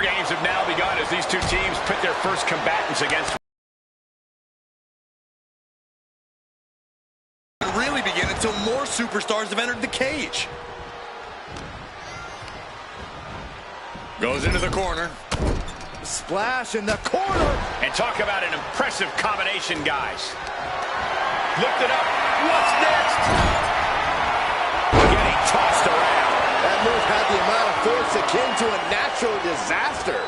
Games have now begun as these two teams pit their first combatants against. Really begin until more superstars have entered the cage. Goes into the corner. Splash in the corner. And talk about an impressive combination, guys. Lift it up. What's next? Getting tossed around. That move had the amount of force akin to a natural disaster.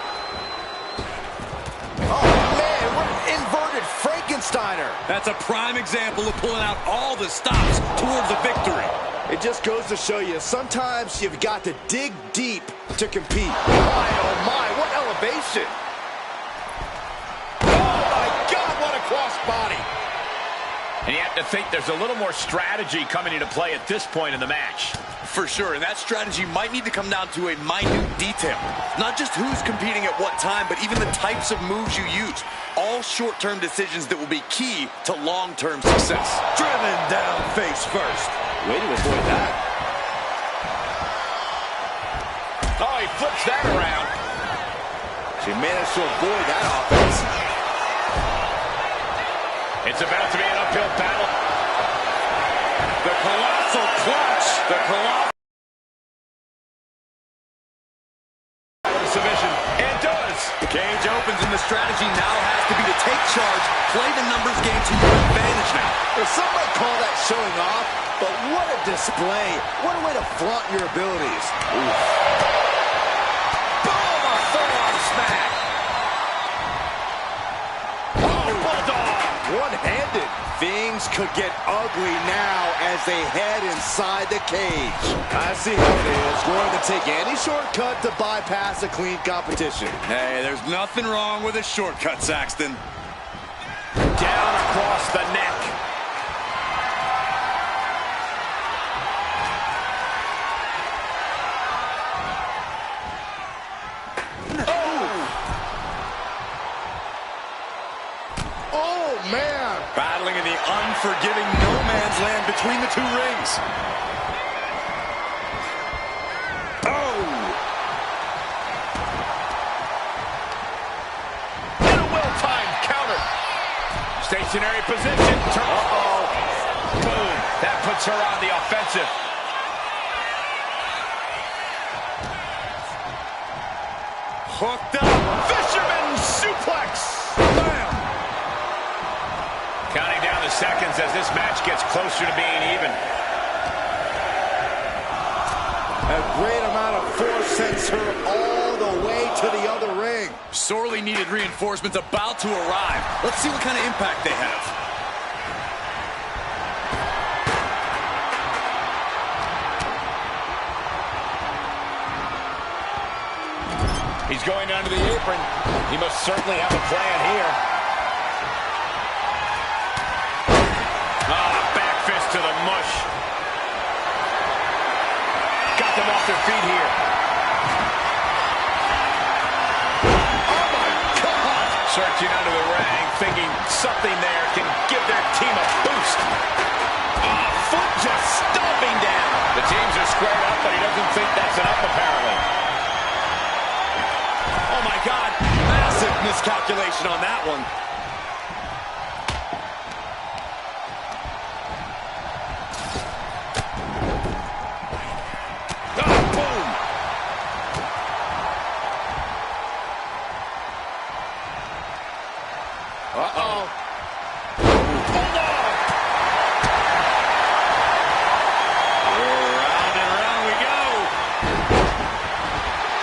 Oh, man, what an inverted Frankensteiner. That's a prime example of pulling out all the stops towards the victory. It just goes to show you, sometimes you've got to dig deep to compete. Oh, my, what elevation. Oh, my God, what a crossbody. And you have to think there's a little more strategy coming into play at this point in the match. For sure, and that strategy might need to come down to a minute detail. Not just who's competing at what time, but even the types of moves you use. All short-term decisions that will be key to long-term success. Driven down face first. Way to avoid that. Oh, he flips that around. She managed to avoid that offense. It's about to be an uphill battle. The colossal clutch. The colossal submission. And does. The cage opens and the strategy now has to be to take charge, play the numbers game to your advantage now. Well, some might call that showing off, but what a display. What a way to flaunt your abilities. Oof. Boom, a forearm smack. Oh, bulldog. One-handed. Things could get ugly now as they head inside the cage. I see how it is. Going to take any shortcut to bypass a clean competition. Hey, there's nothing wrong with a shortcut, Saxton. Down across the neck. Oh, man. Battling in the unforgiving no man's land between the two rings. Oh! And a well-timed counter. Stationary position. Uh-oh. Boom. That puts her on the offensive. Hooked up. Fisherman suplex. Bam! Counting down the seconds as this match gets closer to being even. A great amount of force sends her all the way to the other ring. Sorely needed reinforcements about to arrive. Let's see what kind of impact they have. He's going down to the apron. He must certainly have a plan here. Back fist to the mush. Got them off their feet here. Oh, my God. Searching under the ring, thinking something there can give their team a boost. Foot just stomping down. The teams are squared up, but he doesn't think that's enough, apparently. Oh, my God. Massive miscalculation on that one. Uh-oh. Hold on! Round and round we go.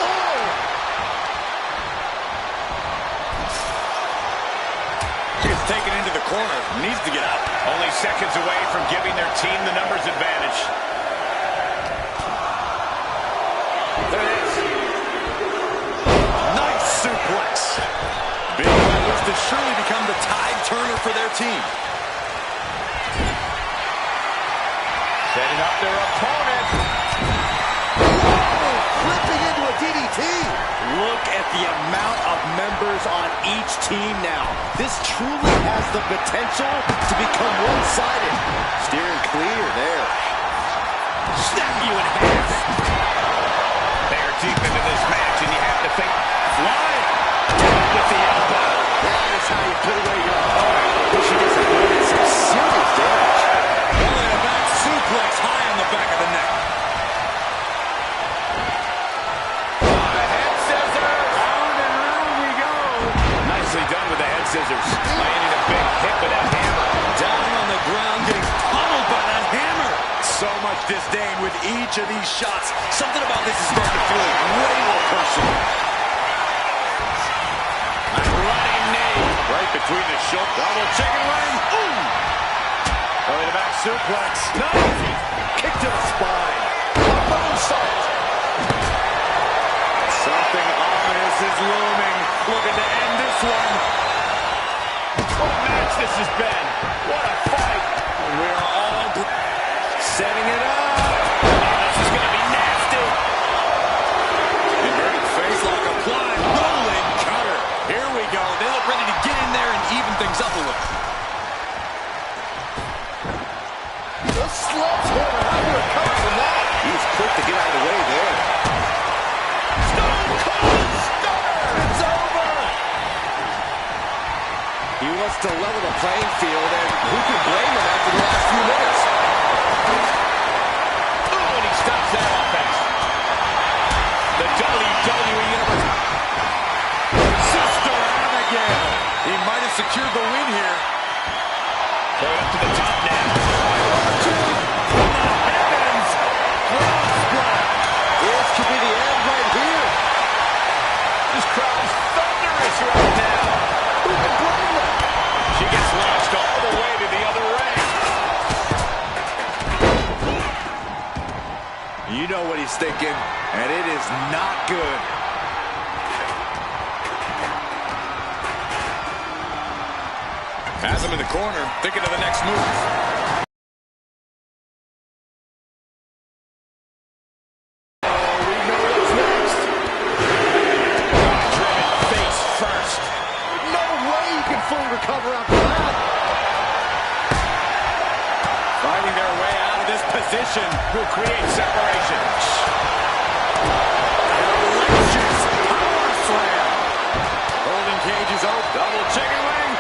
Oh! Gets taken into the corner. Needs to get out. Only seconds away from giving their team the numbers advantage. There it is. Nice suplex. Big one looks to surely become the tide turner for their team. Setting up their opponent. Oh, flipping into a DDT. Look at the amount of members on each team now. This truly has the potential to become one-sided. Steering clear there. Snap you in half. They are deep into this match, and you have to think scissors. Landing a big hit with that hammer. Down on the ground, getting pummeled by that hammer. So much disdain with each of these shots. Something about this is starting to feel way more personal. A running knee. Right between the shoulders. Double chicken wing. Ooh! Belly to back suplex. Nice. Kick to the spine. Moonsault. Something ominous is looming. Looking to end this one. What a match this has been. What a fight. We're all setting it up. Oh, this is going to be nasty. Inverted face lock applied. Rolling cutter. Here we go. They look ready to get in there and even things up a little. The sledgehammer. How do you recover from that? He was quick to get out of the way there. Stone Cold Stunner. It's over. He wants to level the playing field, and who can blame him after the last few minutes? Oh, and he stops that offense. The WWE Universe. Sister Abigail. He might have secured the win here. Going up to the top now. Heavens. This could be the end right here. This crowd is thunderous right now. Who can blame them? She gets launched all the way to the other ring. You know what he's thinking, and it is not good. Has him in the corner, thinking of the next move. Recover after that. Finding their way out of this position Will create separation. Delicious power slam. Holding cage is open. Double chicken wing.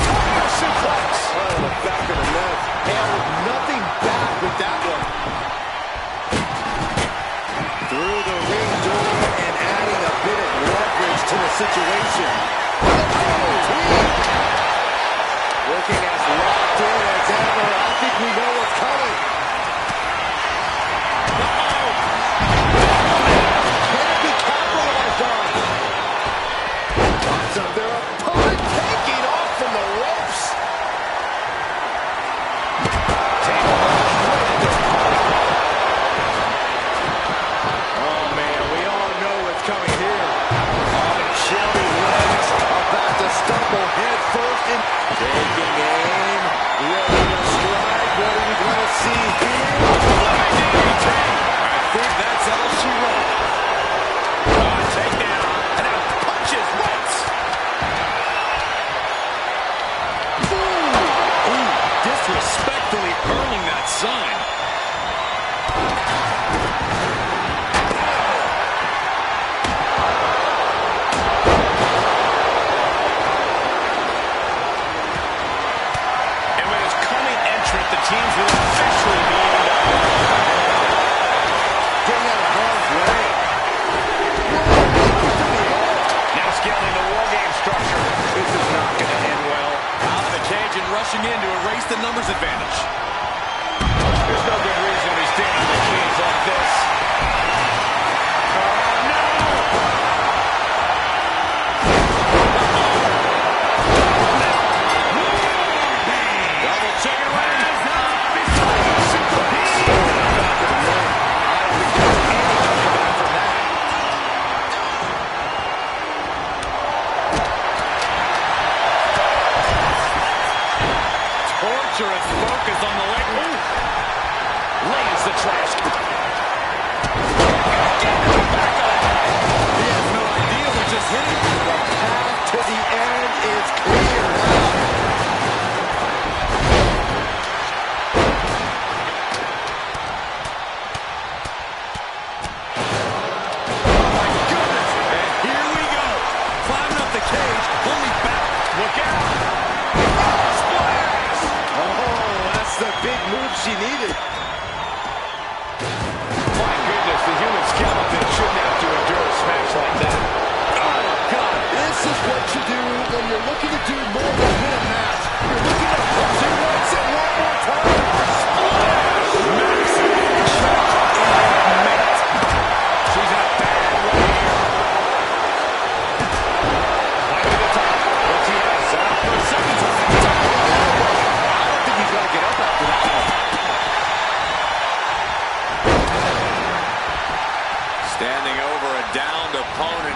Tiger suplex. Oh, the back of the neck. Held nothing back with that one. Through the ring door and adding a bit of leverage to the situation. Looking as locked in as ever. I think we know what's coming. Can it be capitalized on? Thoughts of their opponent taking off from the ropes. Oh, man, we all know what's coming here. Oh, chilly legs about to stumble head first and taking aim, ready to strike. What are we going to see here? I think that's all she wrote. Takedown. And now punches once. Ooh, disrespectfully earning that sign. And with his coming entrant, the teams will officially be able to Getting out of harm's way. now scaling the war game structure. This is not going to end well. Out of the cage and rushing in to erase the numbers advantage. There's no good reason to be standing in the cage like this. Oh, no! Double chicken wing. Torturous focus on the leg. Ooh. Lays the trash. He has no idea what just hit him. The path to the end is clear now. Oh my goodness. And here we go. Climbing up the cage. Only back. Look out. Oh,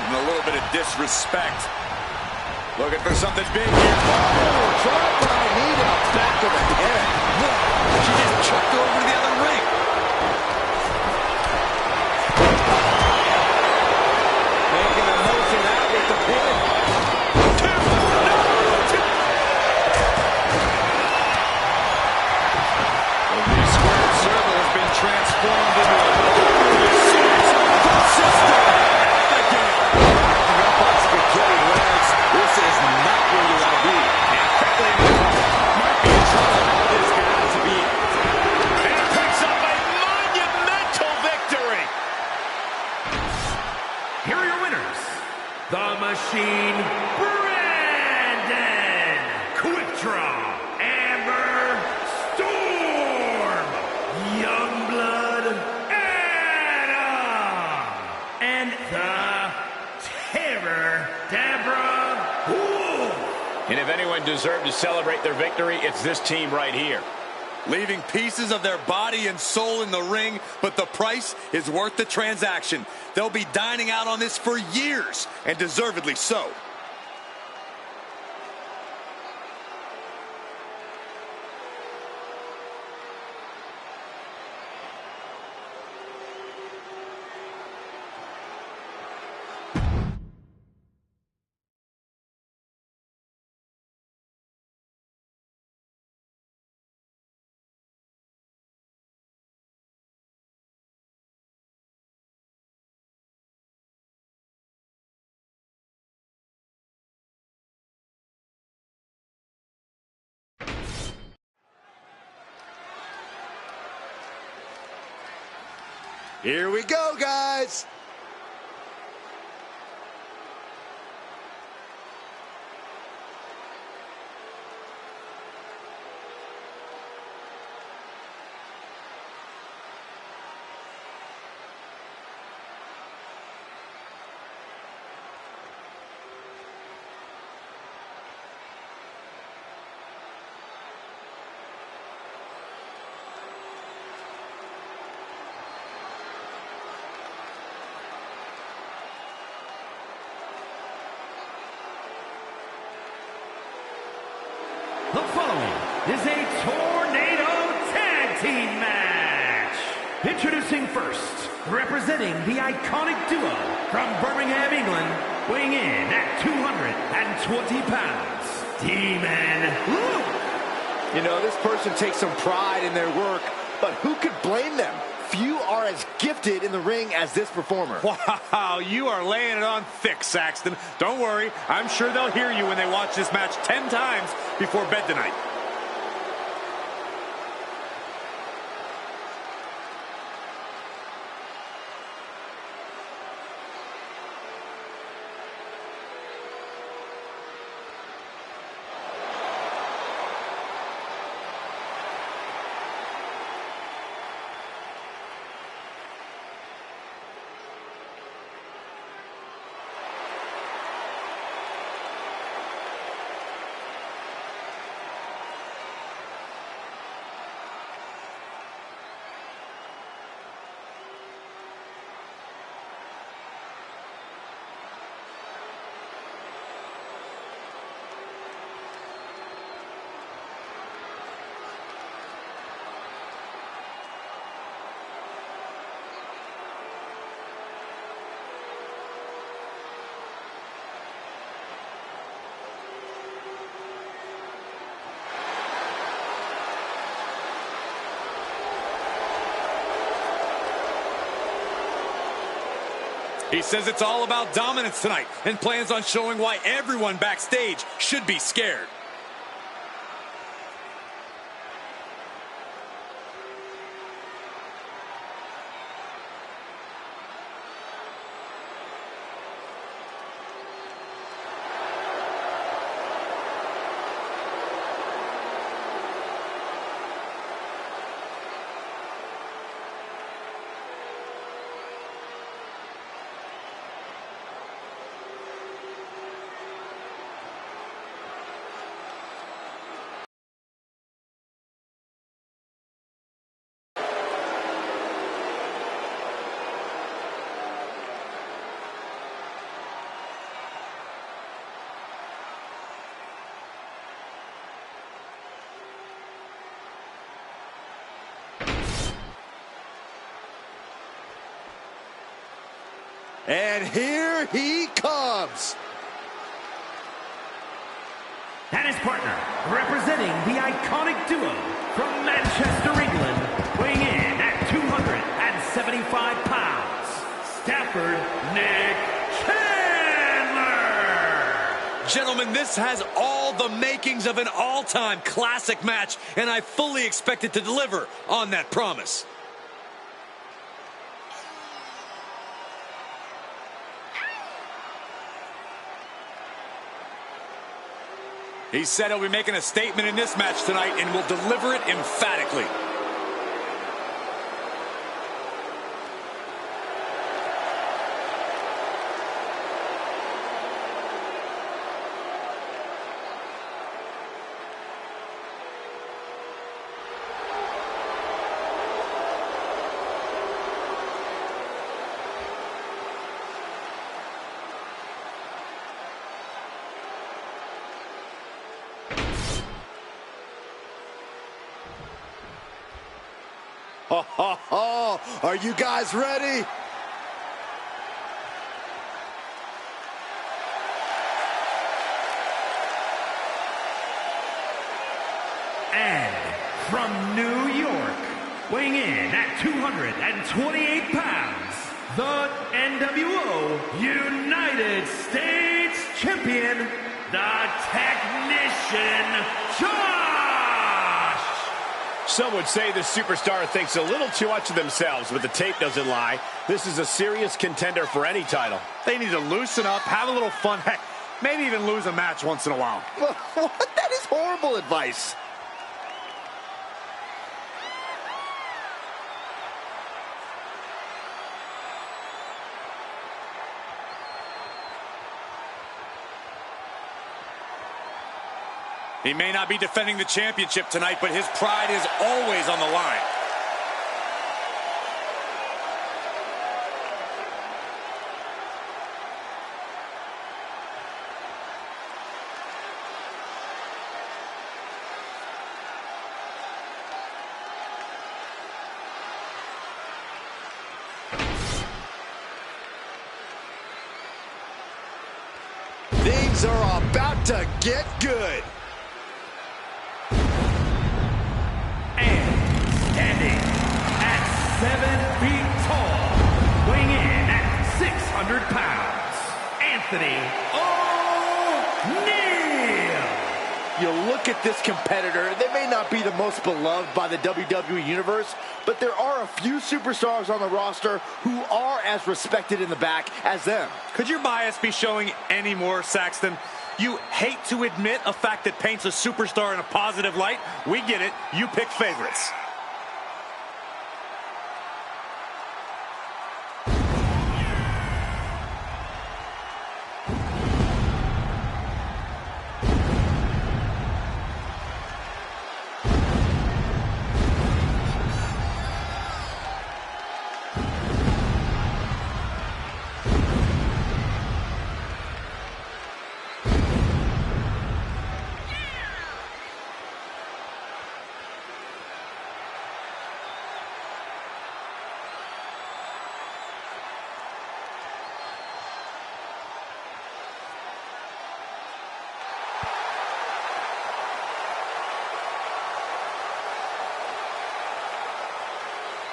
And a little bit of disrespect. Looking for something big here. Oh, drive-by knee to the back of the head. Whoa, she just chucked her over to the other ring. Making the motion out with the pin. The squared circle has been transformed into a series of system. Again. Backing up on spaghetti legs. This is not where you want to be. And quickly, might be in trouble. This got to be it. And picks up a monumental victory. Here are your winners. The Machine, Brandon. Quick Draw, Amber Storm. Youngblood, Adam. And the Terror, Deborah Wolf. And if anyone deserved to celebrate their victory, it's this team right here. Leaving pieces of their body and soul in the ring, but the price is worth the transaction. They'll be dining out on this for years, and deservedly so. Here we go, guys. The following is a Tornado Tag Team match. Introducing first, representing the iconic duo from Birmingham, England, weighing in at 220 pounds, Demon Luke. You know, this person takes some pride in their work, but who could blame them? Few are as gifted in the ring as this performer. Wow, you are laying it on thick, Saxton. Don't worry, I'm sure they'll hear you when they watch this match 10 times before bed tonight. He says it's all about dominance tonight and plans on showing why everyone backstage should be scared. And here he comes. And his partner, representing the iconic duo from Manchester, England, weighing in at 275 pounds, Stafford Nick Chandler. Gentlemen, this has all the makings of an all-time classic match, and I fully expect it to deliver on that promise. He said he'll be making a statement in this match tonight and will deliver it emphatically. Are you guys ready? And from New York, weighing in at 228 pounds, the NWO United States Champion, the Technician, Josh! Some would say the superstar thinks a little too much of themselves, but the tape doesn't lie. This is a serious contender for any title. They need to loosen up, have a little fun, heck, maybe even lose a match once in a while. What? That is horrible advice. He may not be defending the championship tonight, but his pride is always on the line. Things are about to get good. Standing at 7 feet tall, weighing in at 600 pounds, Anthony O'Neal. You look at this competitor, they may not be the most beloved by the WWE Universe, but there are a few superstars on the roster who are as respected in the back as them. Could your bias be showing any more, Saxton? You hate to admit a fact that paints a superstar in a positive light. We get it. You pick favorites.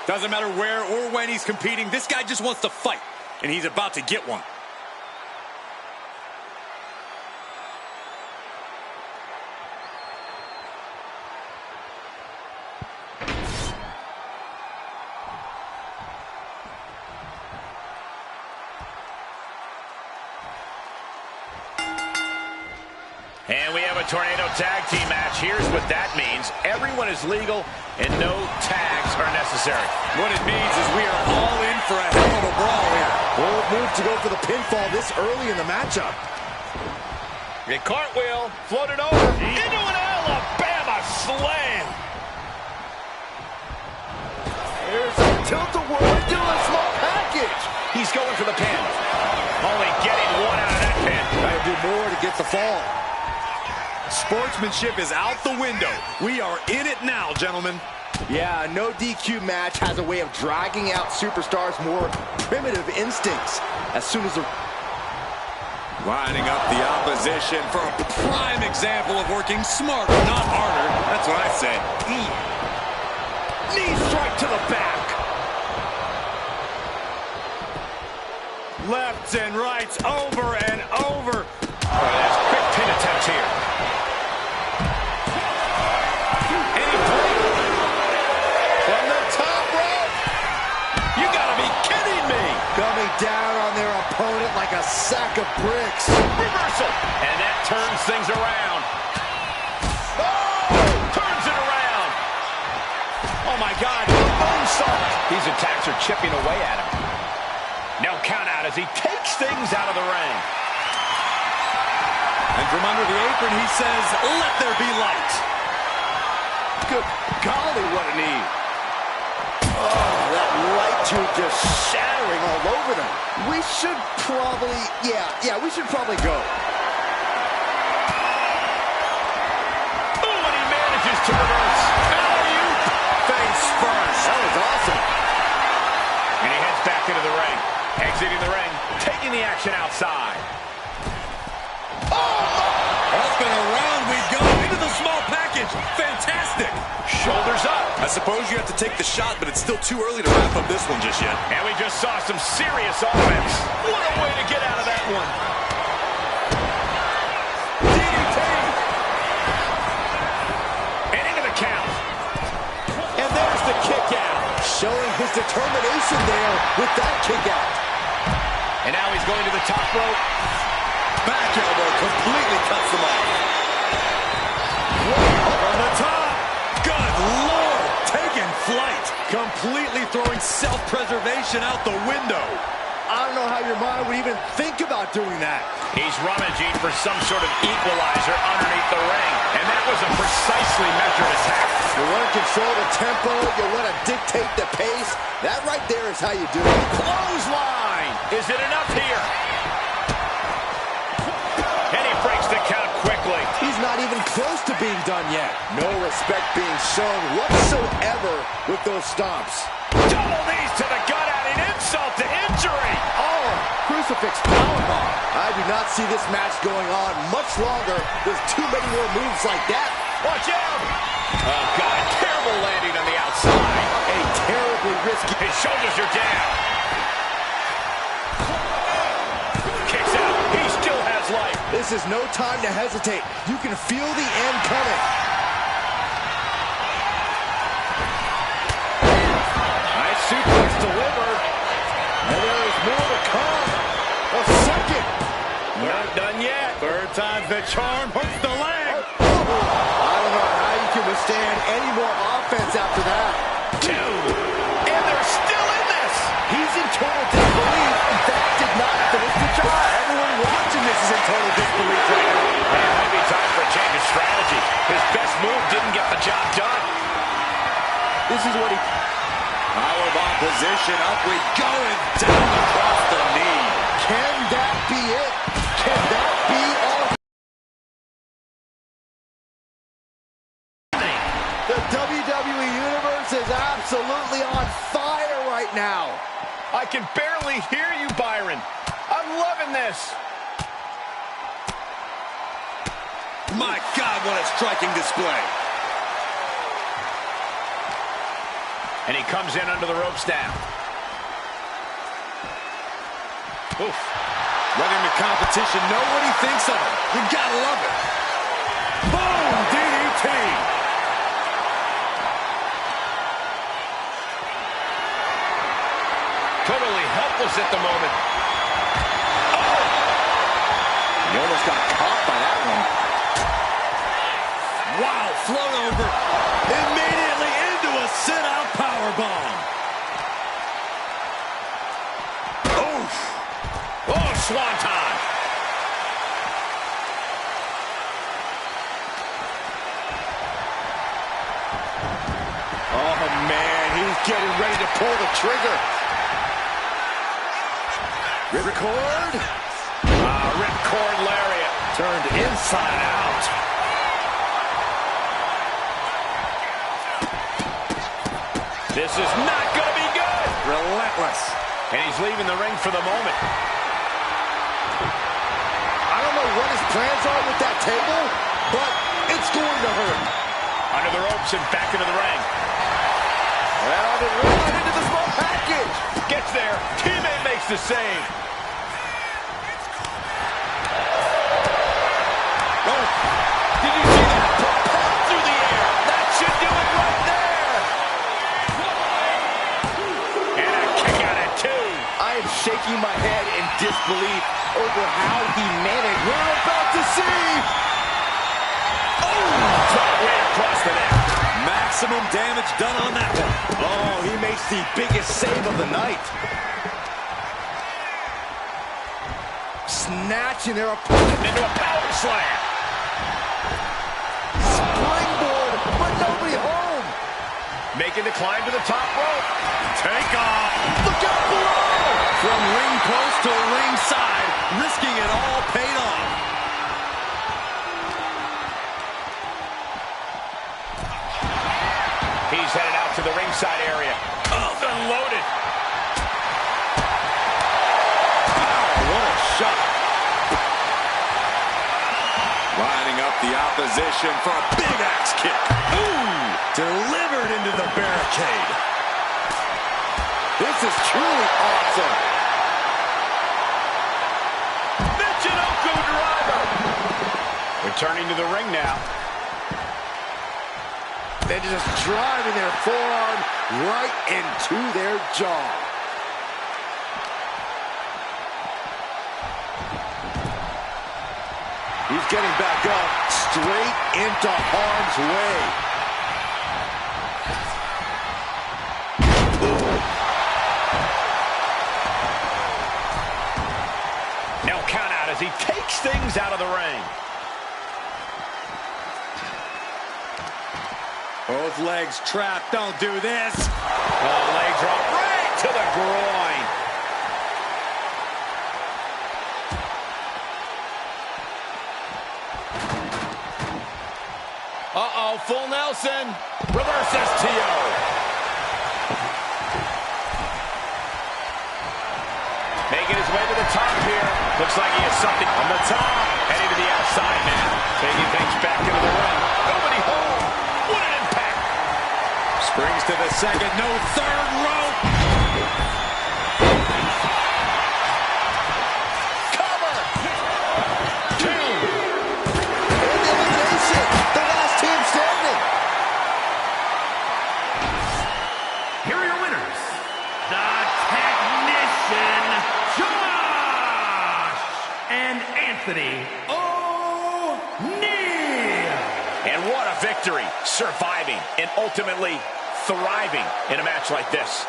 Doesn't matter where or when he's competing, this guy just wants to fight, and he's about to get one. And we have a tornado tag team match. Here's what that means. Everyone is legal and no tags are necessary. What it means is we are all in for a hell of a brawl here. Bold move to go for the pinfall this early in the matchup. A cartwheel, floated over, into an Alabama slam. There's a tilt-a-whirl, doing a small package. He's going for the pin. Only getting one out of that pin. Gotta do more to get the fall. Sportsmanship is out the window. We are in it now, gentlemen. Yeah, no DQ match has a way of dragging out superstars' more primitive instincts. as soon as the... Lining up the opposition for a prime example of working smarter, not harder. That's what I said. Knee strike to the back. Lefts and rights over and over. Oh, that's quick pin attempts here. And he breaks from the top rope. You gotta be kidding me. Coming down on their opponent like a sack of bricks. Reversal. And that turns things around. Oh! Turns it around. Oh, my God. Moonsault. These attacks are chipping away at him. No count out as he takes things out of the ring. And from under the apron, he says, let there be light. Good golly, what a knee. Oh, that light tube just shattering all over them. We should probably, we should probably go. Oh, and he manages to reverse. Alley-oop. Face first. That was awesome. And he heads back into the ring. Exiting the ring, taking the action outside. Up and around we go into the small package. Fantastic. Shoulders up. I suppose you have to take the shot, but it's still too early to wrap up this one just yet. And we just saw some serious offense. What a way to get out of that one. DDT. And into the count. And there's the kick out. Showing his determination there with that kick out. And now he's going to the top rope. Back elbow completely cuts them off. Up on the top. Good Lord. Taking flight. Completely throwing self-preservation out the window. I don't know how your mind would even think about doing that. He's rummaging for some sort of equalizer underneath the ring. And that was a precisely measured attack. You want to control the tempo. You want to dictate the pace. That right there is how you do it. Clothesline. Is it enough here? And he breaks the count quickly. He's not even close to being done yet. No respect being shown whatsoever with those stomps. Double knees to the gut, adding insult to injury. Oh, crucifix powerbomb. I do not see this match going on much longer with too many more moves like that. Watch out. Oh, God, terrible landing on the outside. A terribly risky. His shoulders are down. Kicks out. He still has life. This is no time to hesitate. You can feel the end coming. Nice suplex delivered. And there is more to come. A second. Not done yet. Third time's the charm. Hooks the leg. I don't know how you can withstand any more offense after that. Two. And they're still in this. He's in total disbelief. That did not finish the job. Everyone watching this is in total disbelief right now. And it might be time for a change of strategy. His best move didn't get the job done. This is what he... Powerbomb position. Up we go and down across the knee. Can that be it? Can that be all? The WWE Universe is absolutely on fire right now. I can barely hear you, Byron. I'm loving this. My God, what a striking display. And he comes in under the ropes now. Oof. Letting the competition know what he thinks of him. You gotta love it. Boom! DDT. Totally helpless at the moment. He almost got caught by that one. Wow, float over. Immediately into a sit-out powerbomb. Oof. Oh, swanton. Oh, man, he's getting ready to pull the trigger. Ripcord. Ripcord lariat. Turned inside out. This is not going to be good. Relentless. And he's leaving the ring for the moment. plans are with that table, but it's going to hurt. Under the ropes and back into the ring. Well, the right into the small package. Gets there. Teammate makes the save. Oh, did you see that? Propelled through the air. That should do it right there. And a kick out at 2. I am shaking my head in disbelief over how he managed. We're about to see. Oh, drop right across the neck. Maximum damage done on that one. Oh, he makes the biggest save of the night. Snatching their opponent Into a power slam. springboard, but nobody home. Making the climb to the top rope. Take off. Look out below. From ring post to ringside, risking it all paid off. He's headed out to the ringside area. Oh, unloaded. What a shot. Lining up the opposition for a big axe kick. Ooh! Delivered into the barricade. This is truly awesome. Michinoku driver. Returning to the ring now. They're just driving their forearm right into their jaw. He's getting back up, straight into harm's way. No count out as he takes things out of the ring. Both legs trapped. Don't do this. Oh, leg drop right to the groin. Uh-oh, full Nelson. Reverse STO. Making his way to the top here. Looks like he has something on the top. Heading to the outside now. Taking things back into the ring. Nobody home. What an impact. Springs to the second. No third rope. Cover. 2. And the elimination, the last team standing. Here are your winners, the Technician, Josh and Anthony O'Neal. And what a victory. Surviving and ultimately thriving in a match like this.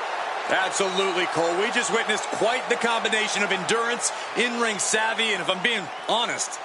Absolutely, Cole. We just witnessed quite the combination of endurance, in-ring savvy, and if I'm being honest,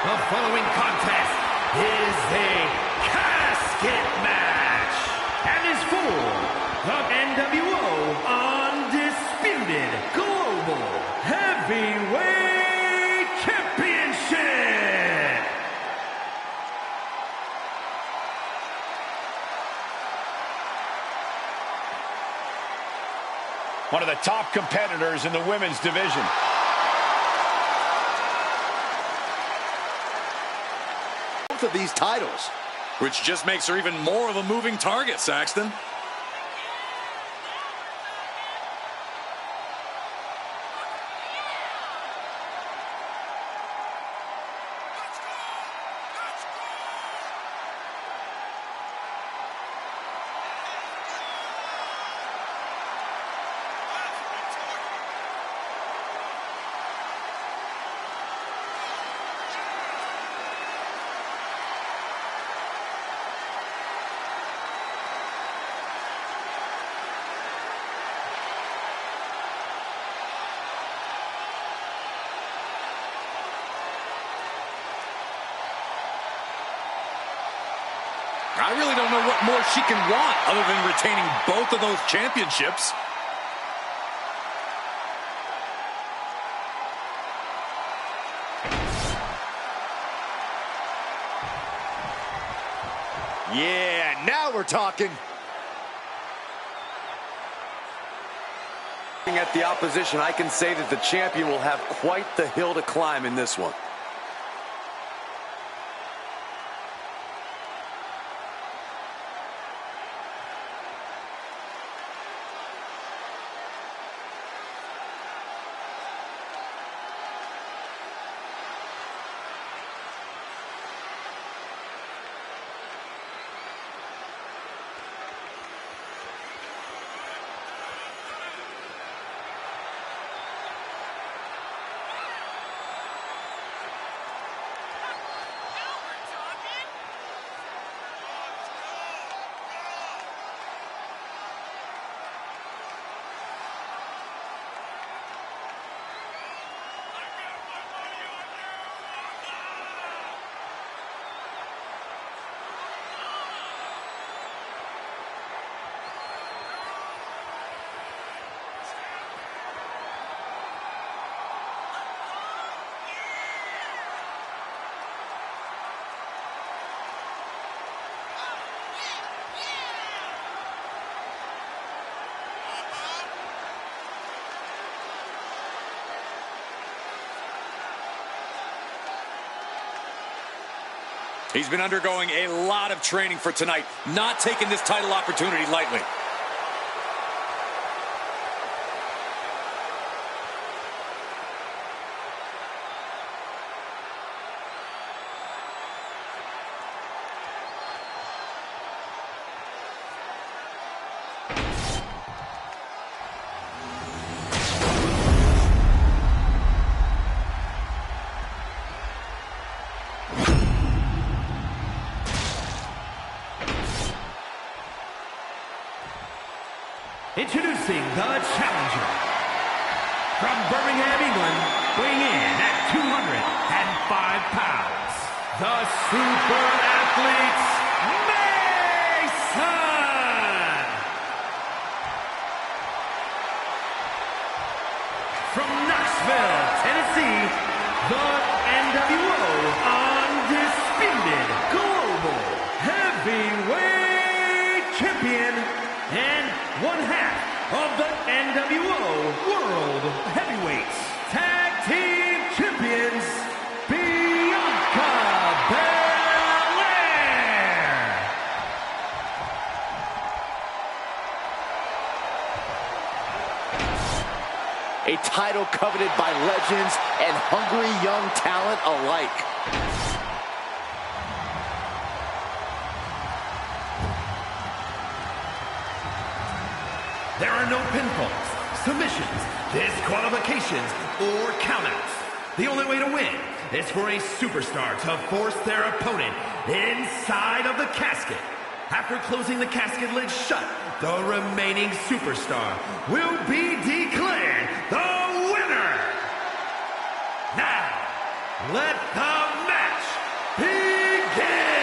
The following contest is a casket match and is for the NWO Undisputed Global Heavyweight Championship. One of the top competitors in the women's division. Both of these titles. which just makes her even more of a moving target, Saxton. I really don't know what more she can want other than retaining both of those championships. Yeah, now we're talking. Looking at the opposition, I can say that the champion will have quite the hill to climb in this one. He's been undergoing a lot of training for tonight, not taking this title opportunity lightly. Introducing the challenger. From Birmingham, England, weighing in at 205 pounds, the super athletes, Mason! From Knoxville, Tennessee, the NWO Undisputed Global Heavyweight Champion and one half of the NWO World Heavyweights Tag Team Champions, Bianca Belair. A title coveted by legends and hungry young talent alike. There are no pinfalls, submissions, disqualifications, or countouts. The only way to win is for a superstar to force their opponent inside of the casket. After closing the casket lid shut, the remaining superstar will be declared the winner. Now, let the match begin!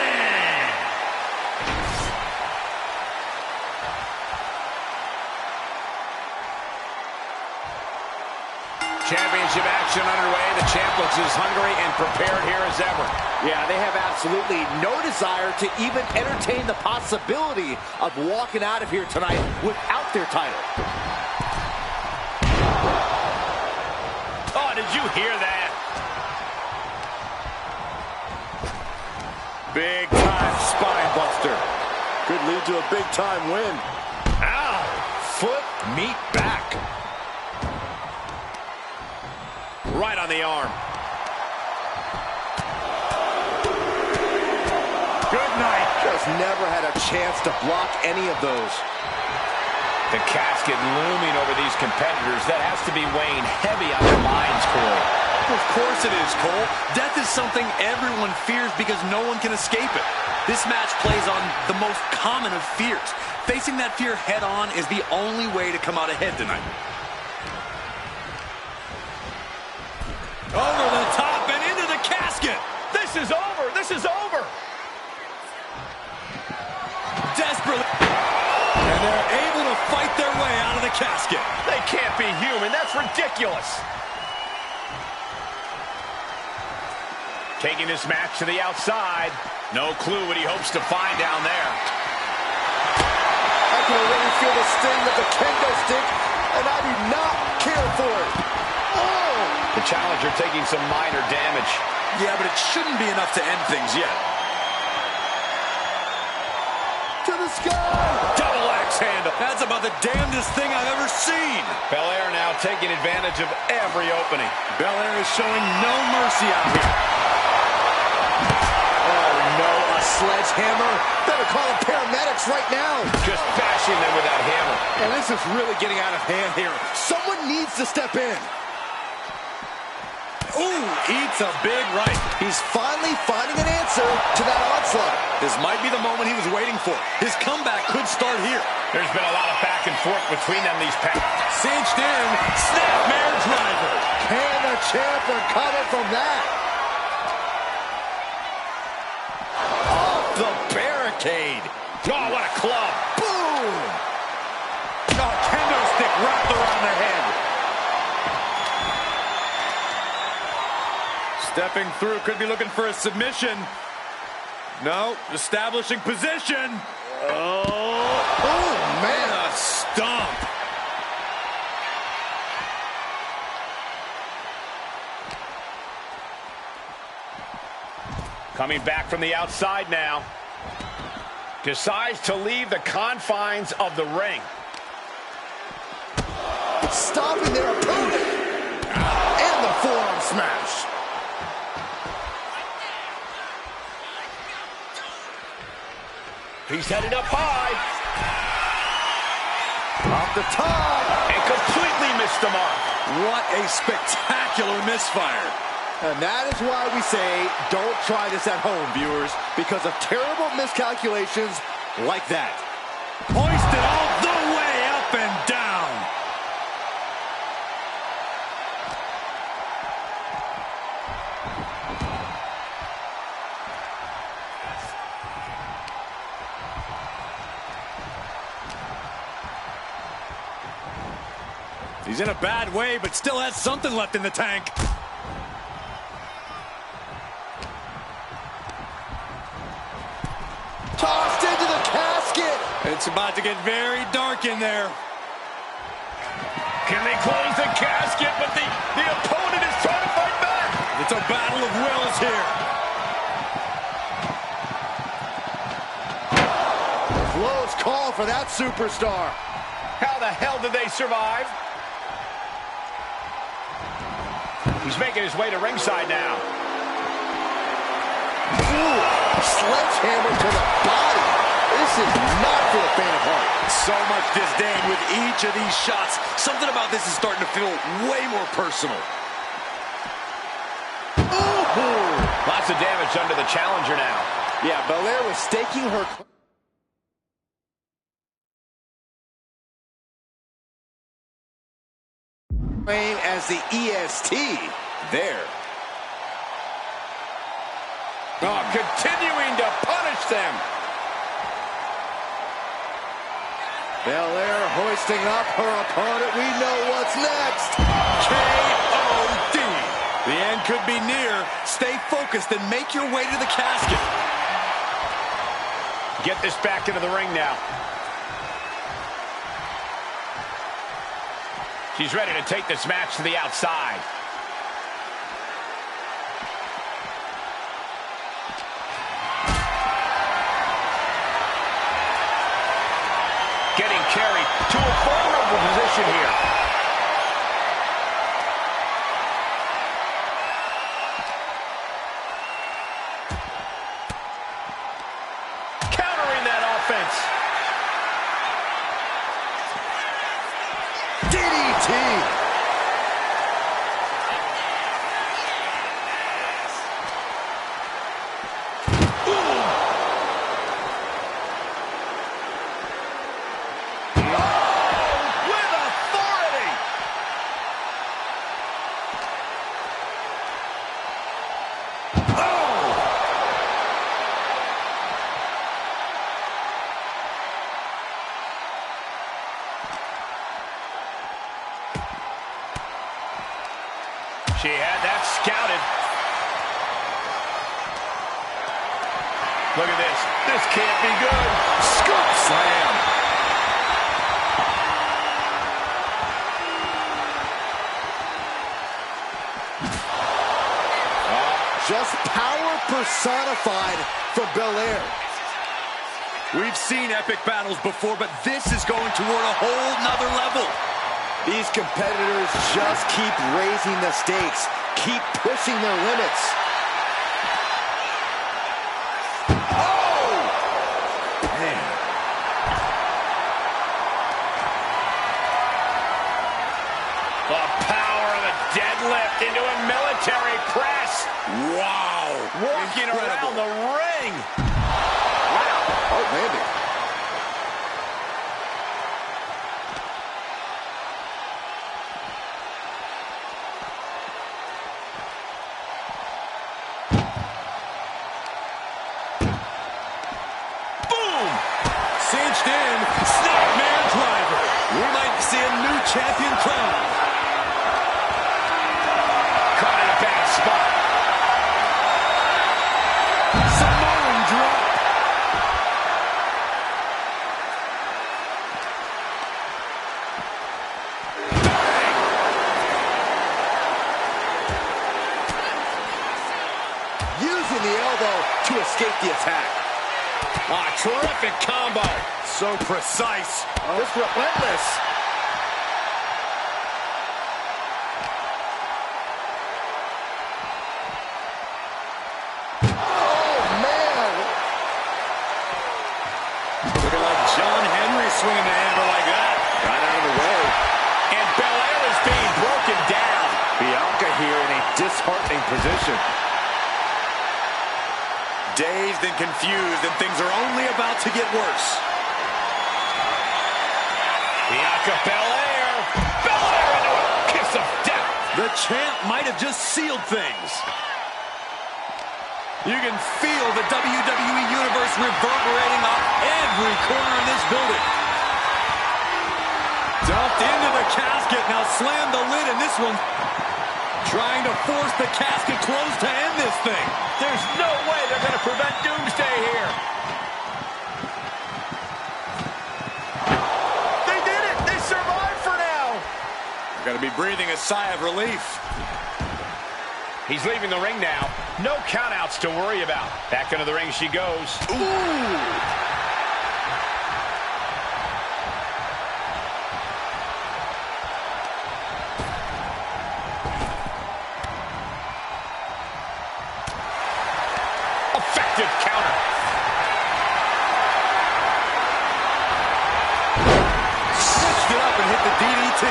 Championship action underway. The champ looks as hungry and prepared here as ever. Yeah, they have absolutely no desire to even entertain the possibility of walking out of here tonight without their title. Oh, did you hear that? Big time spine buster. Could lead to a big time win. Ow! Foot meet back. Right on the arm. Good night. Just never had a chance to block any of those. The casket looming over these competitors. That has to be weighing heavy on their minds, Corey. Of course it is, Cole. Death is something everyone fears because no one can escape it. This match plays on the most common of fears. Facing that fear head on is the only way to come out ahead tonight. Over the top and into the casket. This is over. This is over. desperately. And they're able to fight their way out of the casket. They can't be human. That's ridiculous. Taking this match to the outside. No clue what he hopes to find down there. I can already feel the sting of the kendo stick, and I do not care for it. Oh! The challenger taking some minor damage. Yeah, but it shouldn't be enough to end things yet. To the sky! Double axe handle. That's about the damnedest thing I've ever seen. Belair now taking advantage of every opening. Belair is showing no mercy out here. Oh, no, a sledgehammer? Better call the paramedics right now. Just bashing them with that hammer. And this is really getting out of hand here. Someone needs to step in. Ooh, eats a big right. He's finally finding an answer to that onslaught. This might be the moment he was waiting for. His comeback could start here. There's been a lot of back and forth between them these past. Cinched in, snapmare driver. Can the champ recover from that? Off the barricade. Oh, what a club. Boom! Oh, kendo stick wrapped around the head. Stepping through, could be looking for a submission. No, establishing position. Oh, man. A stomp. Coming back from the outside now. Decides to leave the confines of the ring. Stopping their opponent. And the forearm smash. He's headed up high. Off the top. And completely missed the mark. What a spectacular misfire. And that is why we say don't try this at home, viewers, because of terrible miscalculations like that. Hoisted all the way up and down. He's in a bad way, but still has something left in the tank. Tossed into the casket. It's about to get very dark in there. Can they close the casket? But the opponent is trying to fight back. It's a battle of wills here. Close call for that superstar. How the hell did they survive? He's making his way to ringside now. Ooh, sledgehammer to the body. This is not for the faint of heart. So much disdain with each of these shots. Something about this is starting to feel way more personal. Ooh. Lots of damage under the challenger now. Yeah, Belair was staking her... as the EST there. Oh, continuing to punish them. Belair hoisting up her opponent. We know what's next. K.O.D. The end could be near. Stay focused and make your way to the casket. Get this back into the ring now. She's ready to take this match to the outside. Getting carried to a vulnerable position here. Countering that offense. DDT. She had that scouted. Look at this. This can't be good. Scoop slam. Just power personified from Belair. We've seen epic battles before, but this is going toward a whole nother level. These competitors just keep raising the stakes, keep pushing their limits. Oh! Man. The power of a deadlift into a military press. Wow. Walking around the ring. Oh, maybe. Boom! Cinched in. Snapmare driver. We might see a new champion crowned. Caught in a bad spot. Samoan drop. Using the elbow to escape the attack. Ah, terrific combo. So precise. Just relentless. Oh, man. Looking like John Henry swinging the hammer like that. Got out of the way. And Belair is being broken down. Bianca here in a disheartening position. Dazed and confused, and things are only about to get worse. Bianca Belair. Belair into a kiss of death. The champ might have just sealed things. You can feel the WWE Universe reverberating off every corner in this building. Dumped into the casket, now slammed the lid in this one. Trying to force the casket closed to end this thing. There's no way they're going to prevent Doomsday here. They did it. They survived for now. Got to be breathing a sigh of relief. He's leaving the ring now. No countouts to worry about. Back into the ring she goes. Ooh! Effective counter. Switched it up and hit the DDT.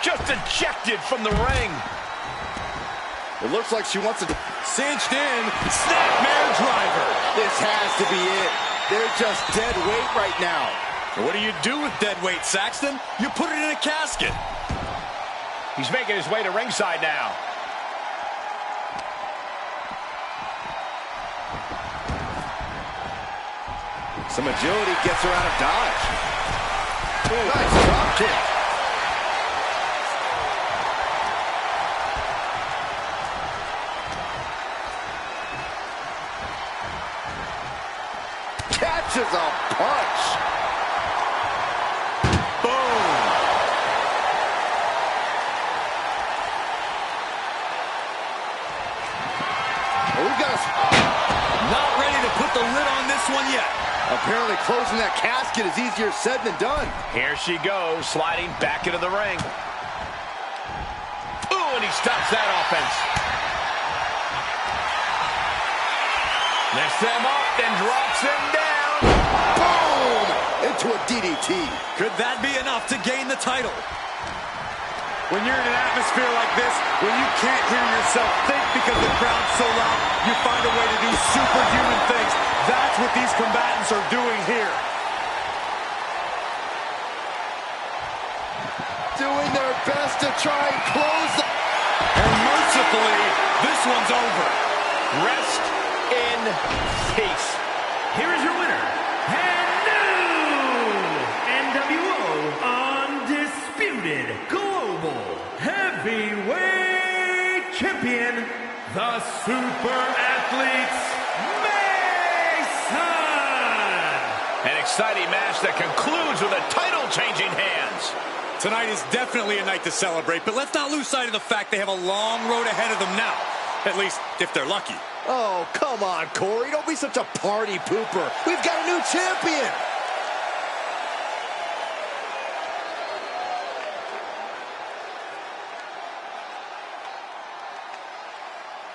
Just ejected from the ring. It looks like she wants to... Cinched in. Snapmare driver. This has to be it. They're just dead weight right now. What do you do with dead weight, Saxton? You put it in a casket. He's making his way to ringside now. Some agility gets her out of dodge. Nice drop kick. Catches a punch. Boom. Oh, we got us. Not ready to put the lid on this one yet. Apparently closing that casket is easier said than done. Here she goes, sliding back into the ring. Ooh, and he stops that offense. Lifts them up, then drops them down. Boom! Into a DDT. Could that be enough to gain the title? When you're in an atmosphere like this, when you can't hear yourself think because the crowd's so loud, you find a way to do superhuman things. That's what these combatants are doing here. Doing their best to try and close the... And mercifully, this one's over. Rest in peace. Here is your winner, and new NWO undisputed global heavyweight champion, the Super Athletes, Mason! An exciting match that concludes with a title-changing hands. Tonight is definitely a night to celebrate, but let's not lose sight of the fact they have a long road ahead of them now. At least, if they're lucky. Oh, come on, Corey. Don't be such a party pooper. We've got a new champion.